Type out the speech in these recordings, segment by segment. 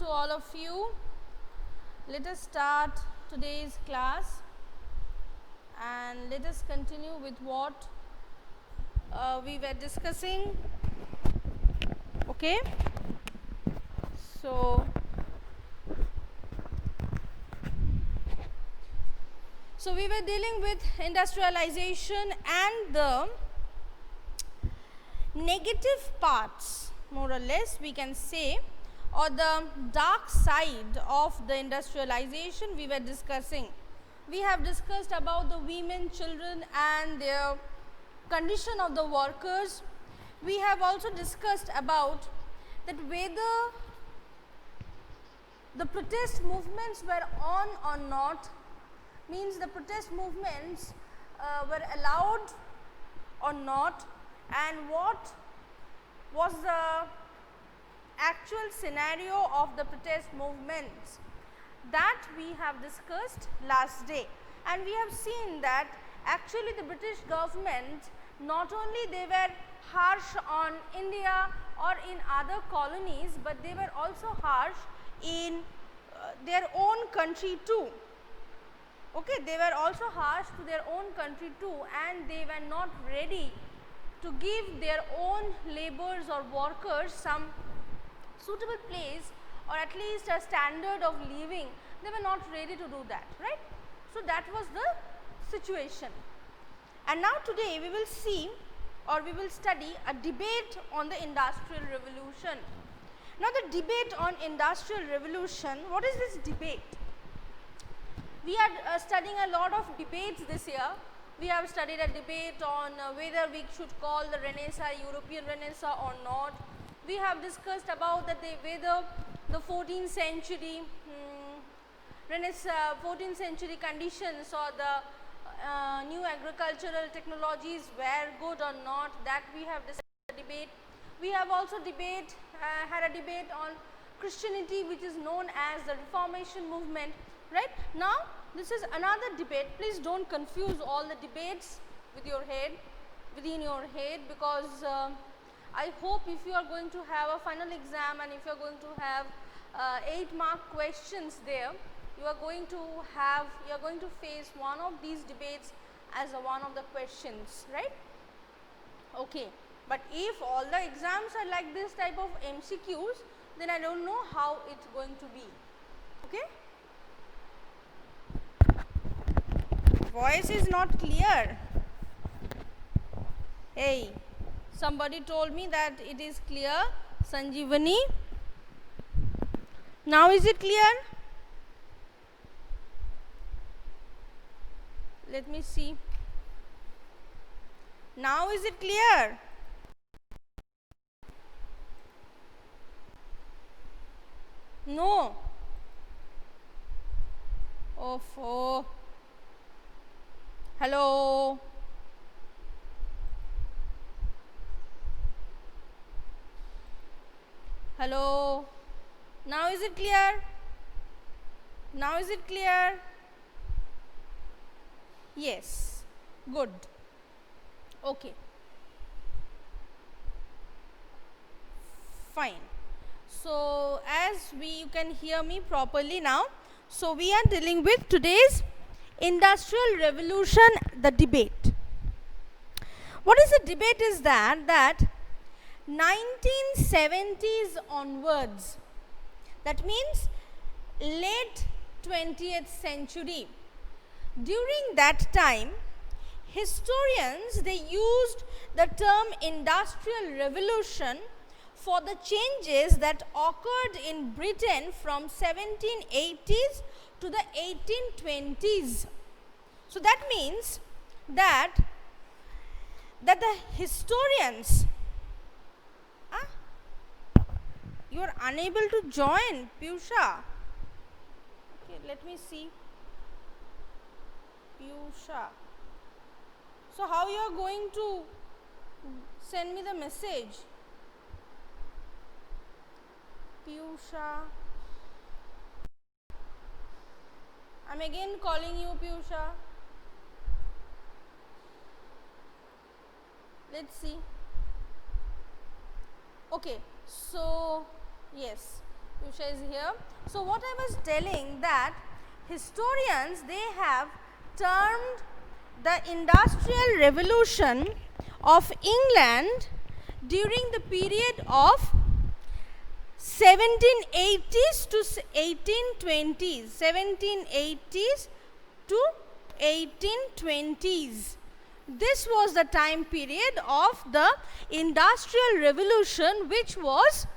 to all of you. Let us start today's class and let us continue with what we were discussing. Okay, so we were dealing with industrialization and the negative parts, more or less we can say, or the dark side of the industrialization we were discussing. We have discussed about the women, children and their condition of the workers. We have also discussed about that whether the protest movements were on or not, means the protest movements were allowed or not, and what was the actual scenario of the protest movements, that we have discussed last day. And we have seen that actually the British government, not only they were harsh on India or in other colonies, but they were also harsh in their own country too. Okay, they were also harsh to their own country too, and they were not ready to give their own laborers or workers some suitable place or at least a standard of living. They were not ready to do that, right? So that was the situation. And now today we will see, or we will study a debate on the Industrial Revolution. Now the debate on Industrial Revolution, what is this debate? We are studying a lot of debates this year. We have studied a debate on whether we should call the Renaissance European Renaissance or not. We have discussed about that whether the 14th century 14th century conditions or the new agricultural technologies were good or not, that we have discussed the debate. We have also had a debate on Christianity, which is known as the Reformation movement, right? Now this is another debate. Please don't confuse all the debates with your head, within your head, because I hope if you are going to have a final exam and if you are going to have 8-mark questions there, you are going to face one of these debates as one of the questions, right? Okay, but if all the exams are like this type of MCQs, then I don't know how it's going to be. Okay, voice is not clear. Hey, somebody told me that it is clear. Sanjeevani, now is it clear? Let me see. Now is it clear? No. Oh. Hello. Hello. Now is it clear? Now is it clear? Yes. Good. Okay. Fine. So as you can hear me properly now, so we are dealing with today's Industrial Revolution, the debate. What is the debate is that 1970s onwards, that means late 20th century, during that time historians, they used the term Industrial Revolution for the changes that occurred in Britain from 1780s to the 1820s. So that means that the historians, you are unable to join, Piyusha. Okay, let me see. Piyusha. So how you are going to send me the message? Piyusha. I'm again calling you, Piyusha. Let's see. Okay, so yes, Usha is here. So what I was telling, that historians, they have termed the industrial revolution of England during the period of 1780s to 1820s, 1780s to 1820s. This was the time period of the industrial revolution, which was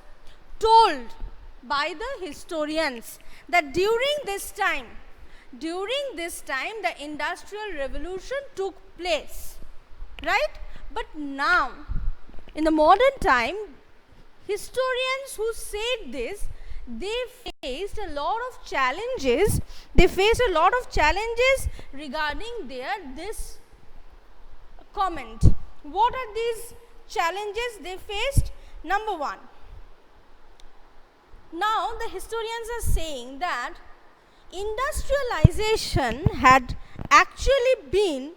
told by the historians that during this time the industrial revolution took place, right? But now in the modern time, historians who said this, they faced a lot of challenges. Regarding this comment. What are these challenges they faced? Number one, now the historians are saying that industrialization had actually been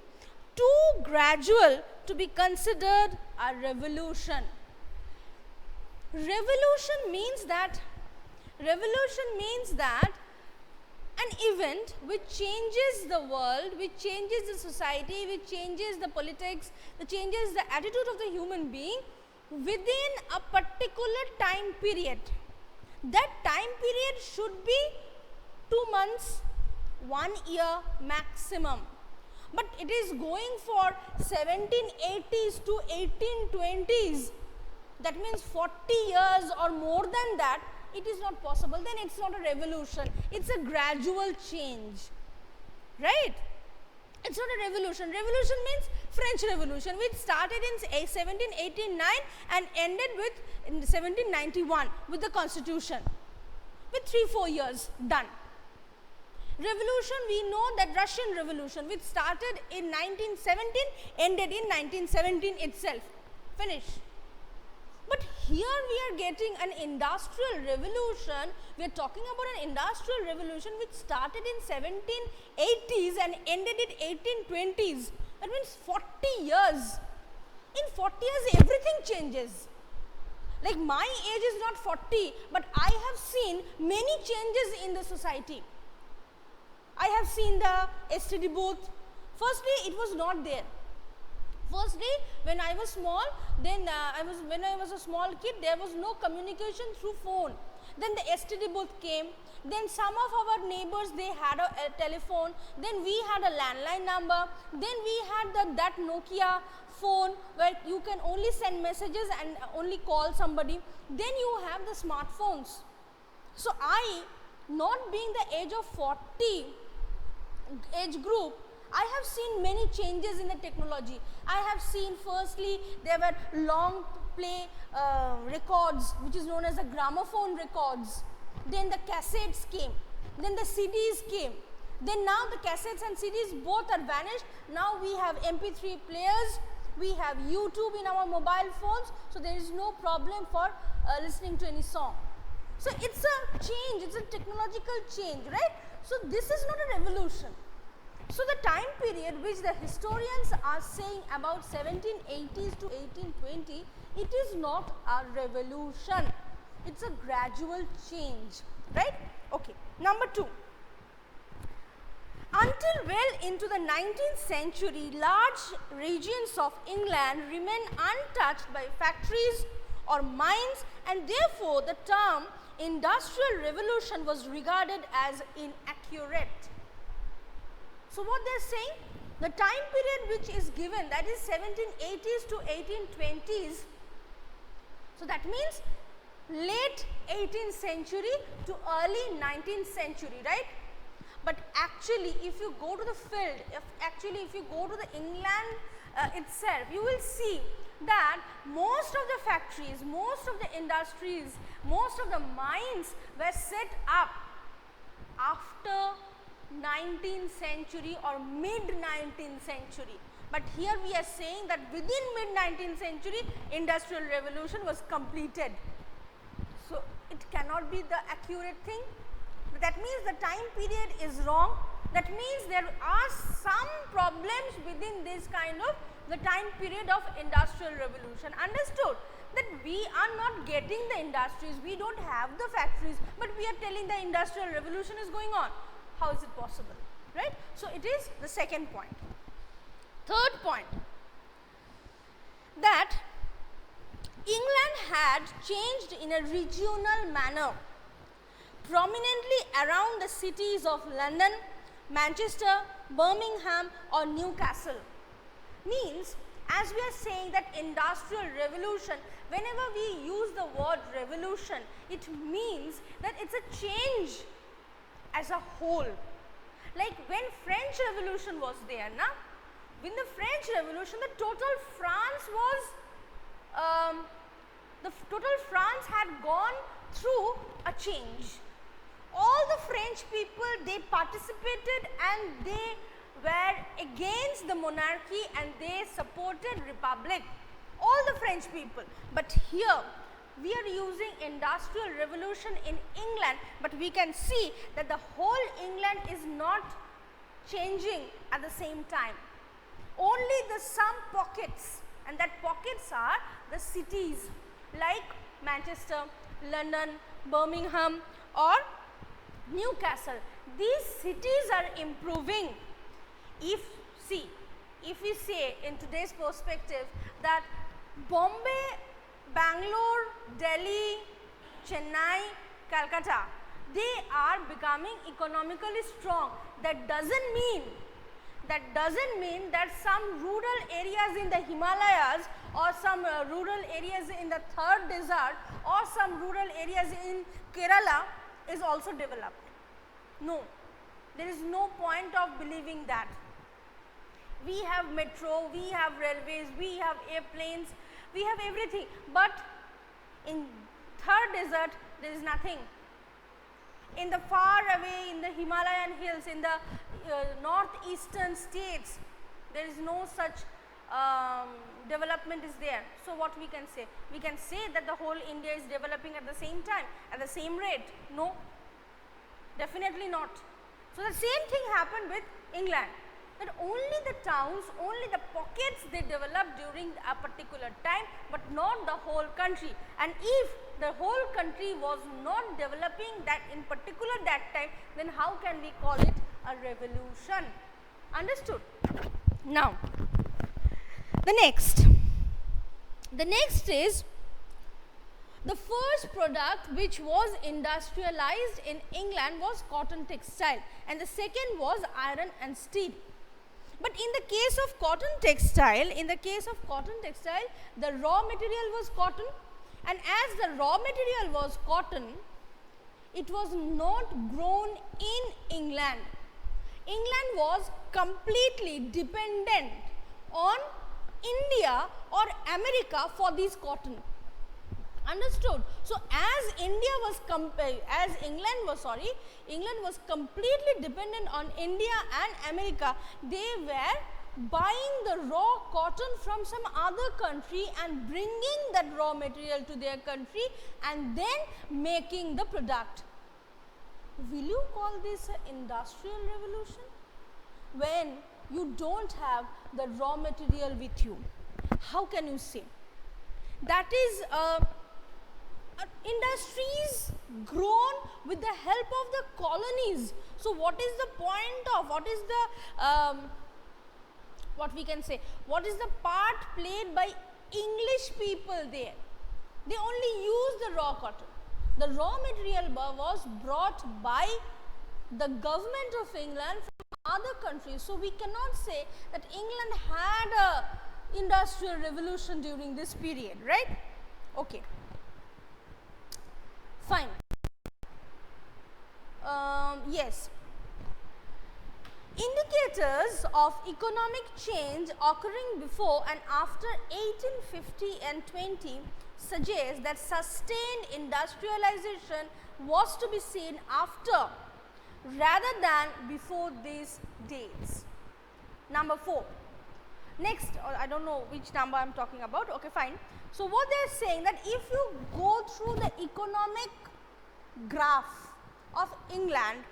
too gradual to be considered a revolution. Revolution means that an event which changes the world, which changes the society, which changes the politics, which changes the attitude of the human being within a particular time period. That time period should be 2 months, 1 year maximum. But it is going for 1780s to 1820s. That means 40 years or more than that. It is not possible. Then it's not a revolution. It's a gradual change, right? It's not a revolution. Revolution means French Revolution, which started in 1789 and ended with in 1791 with the Constitution, with 3-4 years done. Revolution, we know that Russian Revolution, which started in 1917, ended in 1917 itself. Finish. But here we are getting an industrial revolution. We are talking about an industrial revolution which started in 1780s and ended in 1820s. That means 40 years. In 40 years, everything changes. Like, my age is not 40, but I have seen many changes in the society. I have seen the STD booth. Firstly, it was not there. Firstly, when I was small, when I was a small kid, there was no communication through phone. Then the STD booth came. Then some of our neighbors, they had a telephone. Then we had a landline number. Then we had that Nokia phone where you can only send messages and only call somebody. Then you have the smartphones. So I, not being the age of 40 age group, I have seen many changes in the technology. I have seen, firstly, there were long play records, which is known as the gramophone records. Then the cassettes came. Then the CDs came. Then now the cassettes and CDs both are vanished. Now we have MP3 players. We have YouTube in our mobile phones. So there is no problem for listening to any song. So it's a change. It's a technological change, right? So this is not a revolution. So the time period which the historians are saying about 1780s to 1820, it is not a revolution. It's a gradual change, right? Okay. Number 2. Until well into the 19th century, large regions of England remained untouched by factories or mines, and therefore the term industrial revolution was regarded as inaccurate. So what they are saying, the time period which is given, that is 1780s to 1820s, so that means late 18th century to early 19th century, right? But actually, if you go to the field, if you go to the England itself, you will see that most of the factories, most of the industries, most of the mines were set up after 19th century or mid 19th century. But here we are saying that within mid 19th century, industrial revolution was completed. So it cannot be the accurate thing. But that means the time period is wrong. That means there are some problems within this kind of the time period of industrial revolution. Understood? that we are not getting the industries, we don't have the factories, but we are telling the industrial revolution is going on. How is it possible, right? So, it is the second point. Third point, that England had changed in a regional manner, prominently around the cities of London, Manchester, Birmingham or Newcastle. Means, as we are saying that industrial revolution, whenever we use the word revolution, it means that it's a change as a whole. Like when French Revolution was there, na? When the French Revolution, the total France had gone through a change. All the French people, they participated and they were against the monarchy and they supported republic, all the French people. But here we are using industrial revolution in England, but we can see that the whole England is not changing at the same time. Only the some pockets, and that pockets are the cities like Manchester, London, Birmingham or Newcastle. These cities are improving. If we say in today's perspective that Bombay, Bangalore, Delhi, Chennai, Calcutta, they are becoming economically strong. That doesn't mean that some rural areas in the Himalayas or some rural areas in the third desert or some rural areas in Kerala is also developed. No, there is no point of believing that. We have metro, we have railways, we have airplanes, we have everything, but in third desert there is nothing. In the far away, in the Himalayan hills, in the northeastern states, there is no such development is there. So, what we can say? We can say that the whole India is developing at the same time, at the same rate. No, definitely not. So, the same thing happened with England, that only the towns, only the pockets they developed during a particular time, but not the whole country. And if the whole country was not developing that in particular that time, then how can we call it a revolution? Understood? Now, the next is the first product which was industrialized in England was cotton textile, and the second was iron and steel. But in the case of cotton textile, the raw material was cotton, and as the raw material was cotton, it was not grown in England. England was completely dependent on India or America for this cotton. Understood? So, as England was completely dependent on India and America, they were buying the raw cotton from some other country and bringing that raw material to their country and then making the product. Will you call this an industrial revolution? When you don't have the raw material with you, how can you say? That is industries grown with the help of the colonies. So, what is the point of, what is the what we can say, what is the part played by English people there? They only use the raw cotton. The raw material was brought by the government of England from other countries. So, we cannot say that England had a industrial revolution during this period, right? Okay. Fine. Yes. Indicators of economic change occurring before and after 1850 and 20 suggest that sustained industrialization was to be seen after rather than before these dates. Number 4. Next, I don't know which number I am talking about. Okay, fine. So, what they are saying that if you go through the economic graph of England,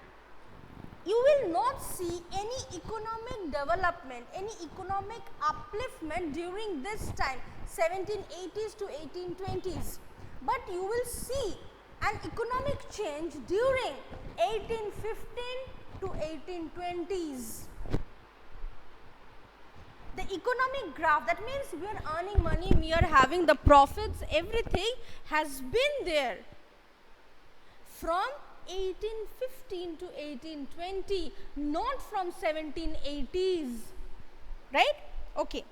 you will not see any economic development, any economic upliftment during this time, 1780s to 1820s. But you will see an economic change during 1815 to 1820s. The economic graph, that means we are earning money, we are having the profits, everything has been there from 1815 to 1820, not from 1780s, right? Okay.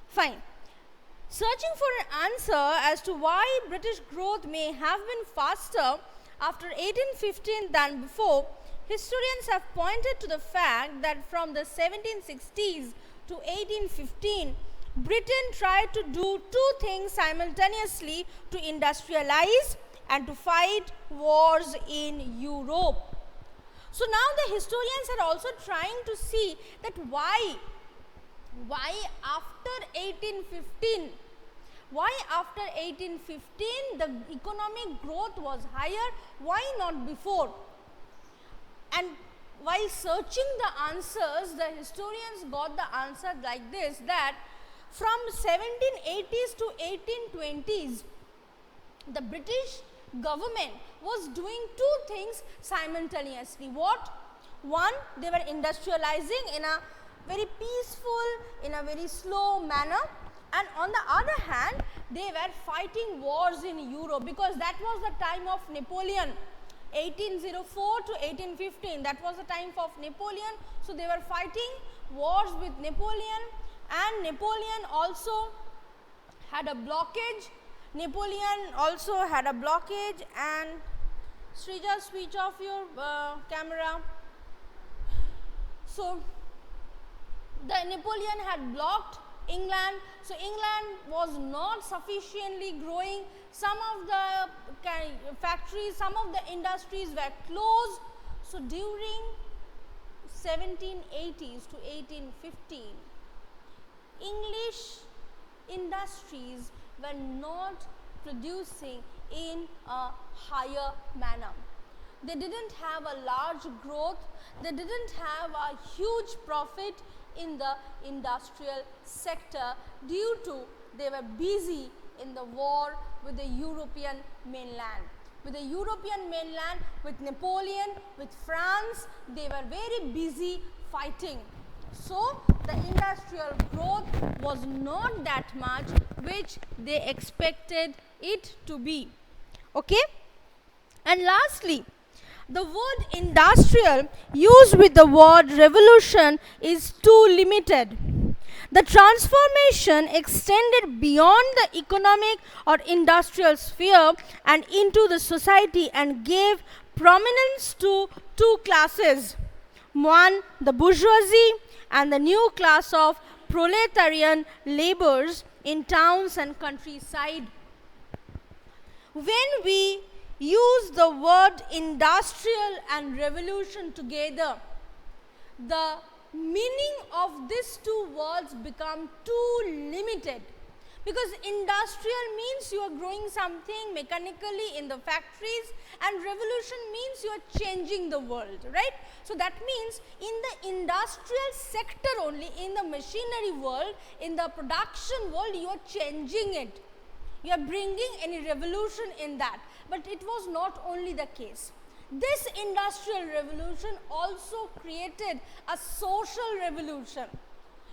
Fine. Searching for an answer as to why British growth may have been faster after 1815 than before, historians have pointed to the fact that from the 1760s to 1815, Britain tried to do two things simultaneously: to industrialize and to fight wars in Europe. So now the historians are also trying to see that why after 1815, why after 1815 the economic growth was higher, why not before? And while searching the answers, the historians got the answer like this, that from 1780s to 1820s, the British government was doing two things simultaneously. What? One, they were industrializing in a very peaceful, in a very slow manner, and on the other hand, they were fighting wars in Europe, because that was the time of Napoleon. 1804 to 1815, that was the time of Napoleon. So they were fighting wars with Napoleon, and Napoleon also had a blockage. And Shreya, switch off your camera. So the Napoleon had blocked England, so England was not sufficiently growing. Some of the factories, some of the industries were closed. So during 1780s to 1815, English industries were not producing in a higher manner. They didn't have a large growth, they didn't have a huge profit in the industrial sector due to they were busy in the war with the European mainland. With the European mainland, with Napoleon, with France, they were very busy fighting. So the industrial growth was not that much which they expected it to be. Okay? And lastly, the word industrial used with the word revolution is too limited. The transformation extended beyond the economic or industrial sphere and into the society and gave prominence to two classes. One, the bourgeoisie, and the new class of proletarian laborers in towns and countryside. When we use the word industrial and revolution together, the meaning of these two words become too limited, because industrial means you are growing something mechanically in the factories, and revolution means you are changing the world, right? So that means in the industrial sector only, in the machinery world, in the production world, you are changing it. You are bringing any revolution in that. But it was not only the case. This industrial revolution also created a social revolution.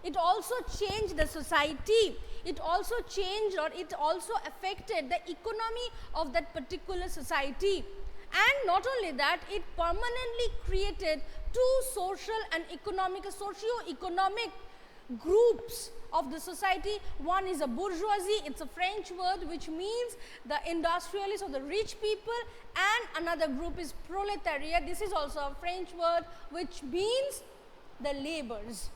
It also changed the society. It also changed, or it also affected the economy of that particular society. And not only that, it permanently created two social and socio-economic groups of the society. One is a bourgeoisie, it's a French word which means the industrialists or the rich people, and another group is proletariat. This is also a French word which means the laborers.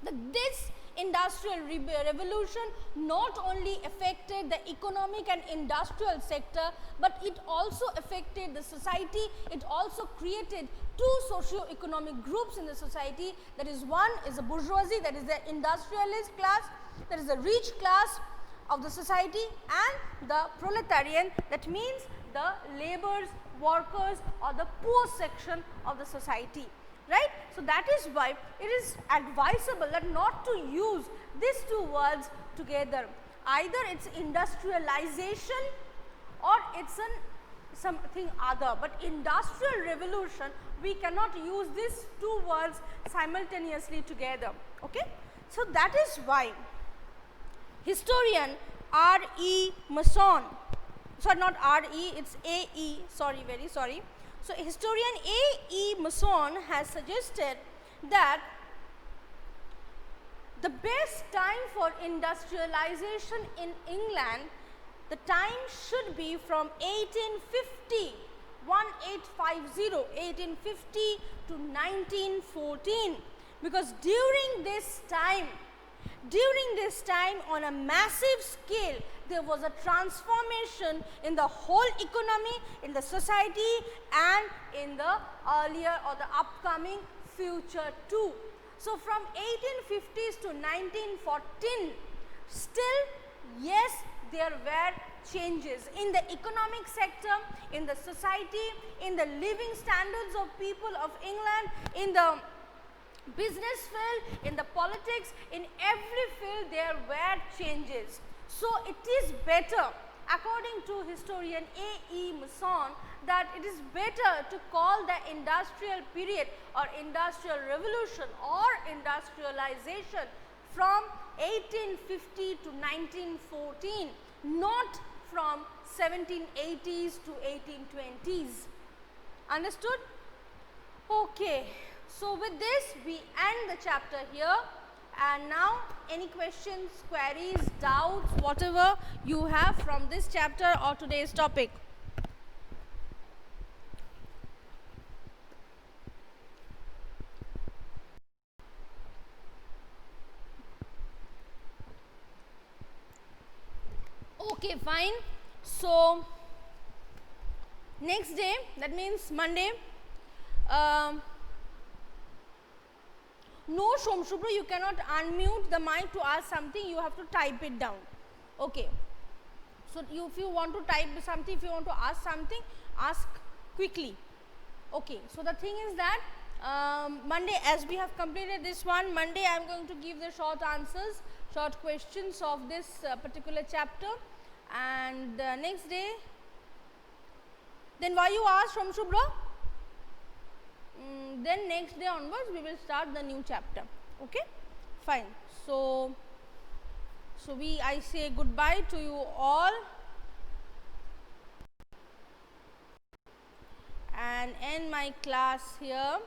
This industrial revolution not only affected the economic and industrial sector, but it also affected the society. It also created two socio-economic groups in the society. That is, one is the bourgeoisie, that is the industrialist class, that is the rich class, of the society and the proletarian, that means the laborers, workers or the poor section of the society, right. So, that is why it is advisable that not to use these two words together, either it is industrialization or it is something other, but industrial revolution we cannot use these two words simultaneously together. Okay? So, that is why historian R.E. Mason, sorry not R.E., it is A.E., sorry, very sorry. So, historian A.E. Mason has suggested that the best time for industrialization in England, the time should be from 1850 to 1914, because during this time on a massive scale there was a transformation in the whole economy, in the society and in the earlier or the upcoming future too. So, from 1850s to 1914, still yes, there were changes in the economic sector, in the society, in the living standards of people of England, in the business field, in the politics, in every field there were changes. So, it is better, according to historian A.E. Mason, that it is better to call the industrial period or industrial revolution or industrialization from 1850 to 1914, not from 1780s to 1820s. Understood? Okay. So, with this we end the chapter here, and now any questions, queries, doubts, whatever you have from this chapter or today's topic. Okay, fine. So, next day, that means Monday, no Shomshubra, you cannot unmute the mic to ask something, you have to type it down. Okay. So, if you want to type something, if you want to ask something, ask quickly. Okay. So, the thing is that Monday, as we have completed this one, Monday I am going to give the short answers, short questions of this particular chapter, and next day, then why you ask Shomshubra? Then next day onwards we will start the new chapter. Okay, fine. So I say goodbye to you all and end my class here.